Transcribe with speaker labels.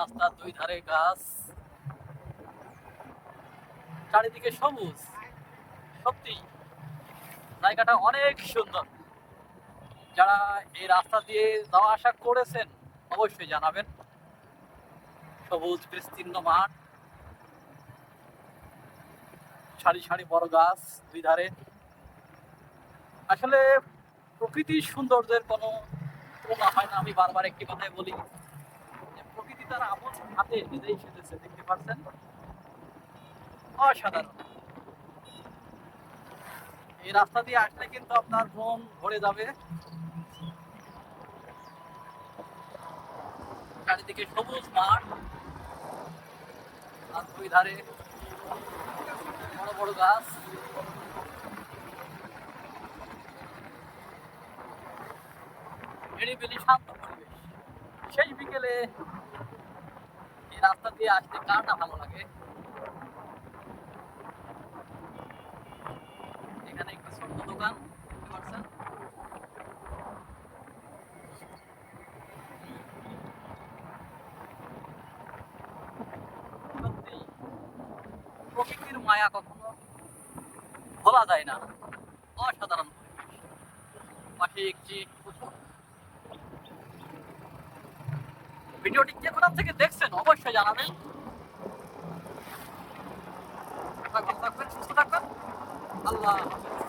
Speaker 1: রাস্তার দুই ধারে গাছ, চারিদিকে সবুজ। সত্যি জায়গাটা অনেক সুন্দর। যারা এই রাস্তা দিয়ে যাওয়া আসা করেছেন অবশ্যই জানাবেন। সবুজ বিস্তীর্ণ মাঠ, সারি সারি বড় গাছ দুই ধারে। আসলে প্রকৃতির সৌন্দর্যের কোনো তুলনা হয় না। আমি বারবার একটি কথাই বলি যে প্রকৃতি তার আপন হাতে নিজেই সেজেছে, দেখতে পাচ্ছেন, অসাধারণ। এই রাস্তা দিয়ে আসলে কিন্তু আপনার মন ভরে যাবে। চারিদিকে সবুজ মাঠ, আর দুই ধারে বড় বড় গাছ। নিরিবিলি শান্ত পরিবেশ। শেষ বিকেলে এই রাস্তা দিয়ে আসতে কার না ভালো লাগে। এখানে একটি ছোট্ট দোকান দেখতে পাচ্ছেন। সত্যি প্রকৃতির মায়া কখনো ভোলা যায় না। অসাধারণ পরিবেশ। পাশে একটি পুকুর। ভিডিওটি কে কোথা থেকে দেখছেন অবশ্যই জানাবেন। সবাই ভালো থাকবেন, সুস্থ থাকবেন। আল্লাহ হাফেজ।